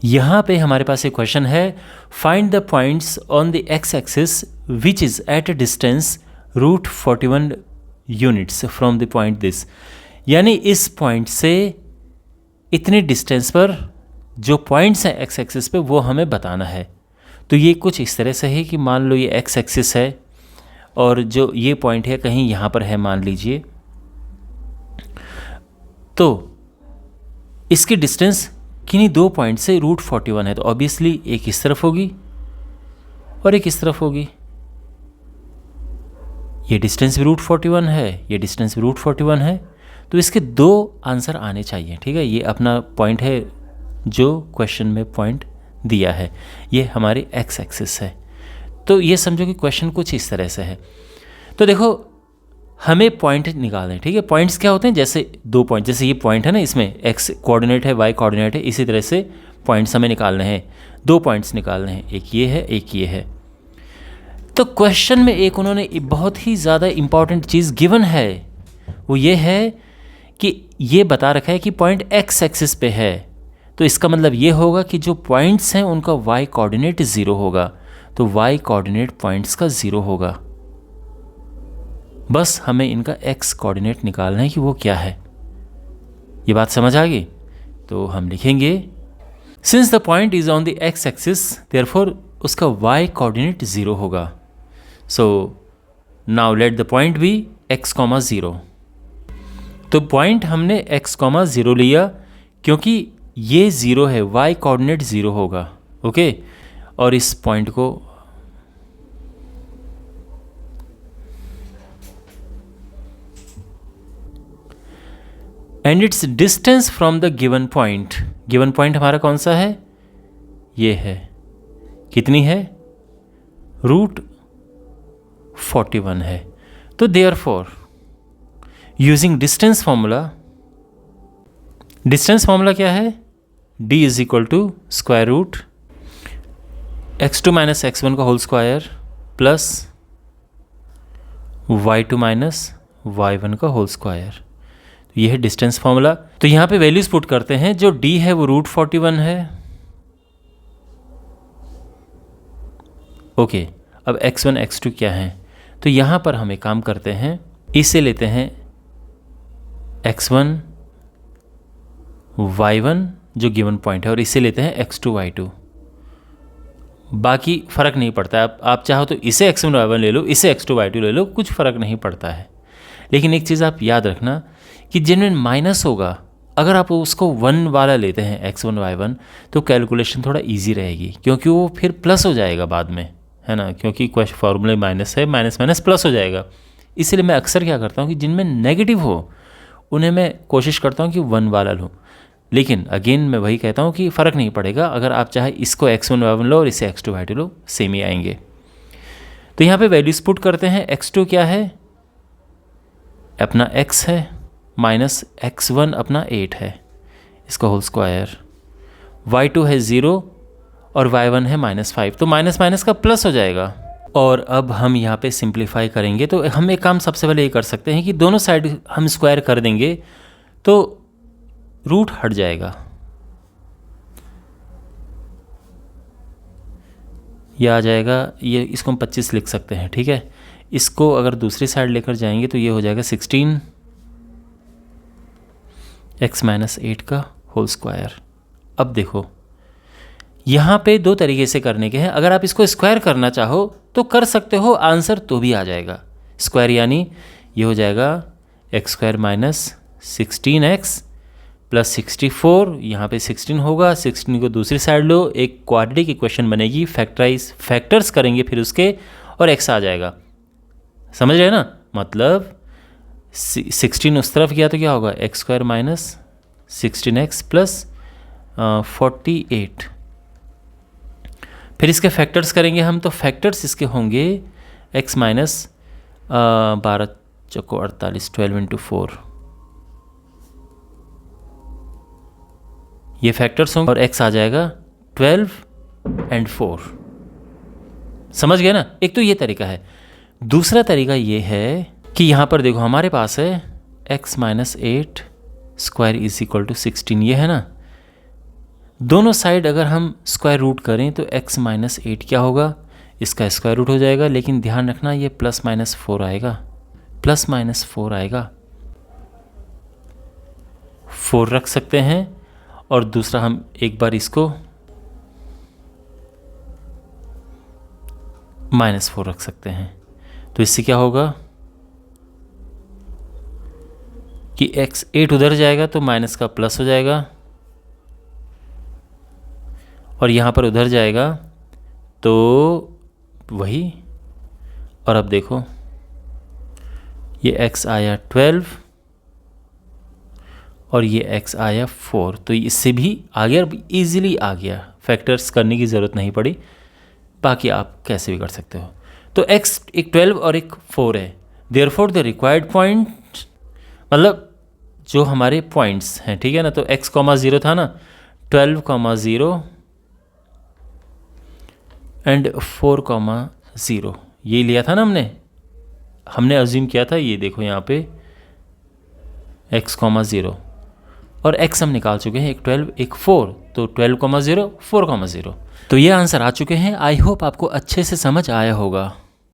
यहाँ पे हमारे पास एक क्वेश्चन है, find the points on the x axis which is at a distance √41 units from the point this. यानी इस पॉइंट से इतने डिस्टेंस पर जो पॉइंट्स हैं एक्स एक्सिस पे वो हमें बताना है। तो ये कुछ इस तरह से है कि मान लो ये एक्स एक्सिस है और जो ये पॉइंट है कहीं यहाँ पर है मान लीजिए, तो इसकी डिस्टेंस किन्हीं दो पॉइंट से √41 है। तो ऑब्वियसली एक इस तरफ होगी और एक इस तरफ होगी। ये डिस्टेंस भी √41 है, ये डिस्टेंस भी √41 है। तो इसके दो आंसर आने चाहिए। ठीक है, ये अपना पॉइंट है जो क्वेश्चन में पॉइंट दिया है, ये हमारी एक्स एक्सिस है। तो ये समझो कि क्वेश्चन कुछ इस तरह से है। तो देखो हमें पॉइंट निकालने हैं। ठीक है, पॉइंट्स क्या होते हैं, जैसे दो पॉइंट, जैसे ये पॉइंट है ना, इसमें एक्स कोऑर्डिनेट है, वाई कोऑर्डिनेट है, इसी तरह से पॉइंट्स हमें निकालने हैं। दो पॉइंट्स निकालने हैं, एक ये है एक ये है। तो क्वेश्चन में एक उन्होंने बहुत ही ज़्यादा इंपॉर्टेंट चीज़ गिवन है, वो ये है कि ये बता रखा है कि पॉइंट एक्स एक्सिस पे है। तो इसका मतलब ये होगा कि जो पॉइंट्स हैं उनका वाई कोऑर्डिनेट 0 होगा। तो वाई कोऑर्डिनेट पॉइंट्स का 0 होगा। बस हमें इनका एक्स कोऑर्डिनेट निकालना है कि वो क्या है। ये बात समझ आ गई? तो हम लिखेंगे since the point is on the x axis therefore उसका वाई कोऑर्डिनेट 0 होगा। So now let the point be x, 0। तो पॉइंट हमने x, 0 लिया क्योंकि ये 0 है, y कोऑर्डिनेट 0 होगा। ओके, और इस पॉइंट को and it's distance from the given point. Given point हमारा कौन सा है? ये है। कितनी है? √41 है। तो therefore using distance formula, distance formula क्या है? d is equal to square root x2 minus x1 का whole square plus y2 minus y1 का होल स्क्वायर। तो ये है डिस्टेंस फॉर्मूला। तो यहाँ पे वैल्यूज पुट करते हैं। जो d है वो √41 है। ओके, अब x1 x2 क्या है? तो यहाँ पर हम एक काम करते हैं, इसे लेते हैं x1 y1 जो गिवन पॉइंट है, और इसे लेते हैं x2 y2। बाकी फ़र्क नहीं पड़ता है। आप चाहो तो इसे x1 y1 ले लो, इसे x2 y2 ले लो, कुछ फ़र्क नहीं पड़ता है। लेकिन एक चीज़ आप याद रखना कि जिनमें माइनस होगा, अगर आप उसको 1 वाला लेते हैं x1 y1, तो कैलकुलेशन थोड़ा इजी रहेगी, क्योंकि वो फिर प्लस हो जाएगा बाद में, है ना, क्योंकि फॉर्मूले माइनस है, माइनस माइनस प्लस हो जाएगा। इसलिए मैं अक्सर क्या करता हूँ कि जिनमें नेगेटिव हो उन्हें मैं कोशिश करता हूँ कि 1 वाला लूँ। लेकिन अगेन मैं वही कहता हूँ कि फ़र्क नहीं पड़ेगा, अगर आप चाहे इसको x1 y1 लो और इसे x2 y2 लो, सेम ही आएंगे। तो यहाँ पे वैल्यूज पुट करते हैं। x2 क्या है? अपना x है, माइनस x1 अपना 8 है, इसका होल स्क्वायर। y2 है 0 और y1 है -5, तो माइनस माइनस का प्लस हो जाएगा। और अब हम यहाँ पे सिंप्लीफाई करेंगे। तो हम एक काम सबसे पहले ये कर सकते हैं कि दोनों साइड हम स्क्वायर कर देंगे तो रूट हट जाएगा। यह आ जाएगा, ये इसको हम 25 लिख सकते हैं। ठीक है, इसको अगर दूसरी साइड लेकर जाएंगे तो ये हो जाएगा 16 x - 8 का होल स्क्वायर। अब देखो यहाँ पे दो तरीके से करने के हैं। अगर आप इसको स्क्वायर करना चाहो तो कर सकते हो, आंसर तो भी आ जाएगा स्क्वायर, यानी ये हो जाएगा x² - 16x प्लस 64। यहाँ पे 16 होगा, 16 को दूसरी साइड लो, एक क्वाड्रेटिक इक्वेशन बनेगी, फैक्टर्स करेंगे फिर उसके, और x आ जाएगा। समझ रहे हैं ना? मतलब 16 उस तरफ गया तो क्या होगा? x² - 16x plus 48। फिर इसके फैक्टर्स करेंगे हम, तो फैक्टर्स इसके होंगे x - 12 चौको 48, 12 × 4, ये फैक्टर्स होंगे, और x आ जाएगा 12 और 4। समझ गए ना? एक तो ये तरीका है। दूसरा तरीका ये है कि यहाँ पर देखो हमारे पास है x - 8² = 16, ये है ना, दोनों साइड अगर हम स्क्वायर रूट करें तो x माइनस 8 क्या होगा, इसका स्क्वायर रूट हो जाएगा, लेकिन ध्यान रखना ये प्लस माइनस 4 आएगा, प्लस माइनस 4 आएगा, 4 रख सकते हैं। और दूसरा हम एक बार इसको माइनस 4 रख सकते हैं। तो इससे क्या होगा कि x 8 उधर जाएगा तो माइनस का प्लस हो जाएगा, और यहाँ पर उधर जाएगा तो वही। और अब देखो ये x आया 12 और ये x आया 4, तो इससे भी आ गया, ईजिली आ गया, फैक्टर्स करने की ज़रूरत नहीं पड़ी, बाकी आप कैसे भी कर सकते हो। तो x एक 12 और एक 4 है, देयरफॉर द रिक्वायर्ड पॉइंट, मतलब जो हमारे पॉइंट्स हैं, ठीक है ना। तो x, 0 था ना, 12, 0 एंड 4, 0 ये लिया था ना हमने अज्यूम किया था, ये देखो यहाँ पे x, 0 और x हम निकाल चुके हैं, एक 12 एक 4, तो 12, 0 4, 0। तो ये आंसर आ चुके हैं। आई होप आपको अच्छे से समझ आया होगा।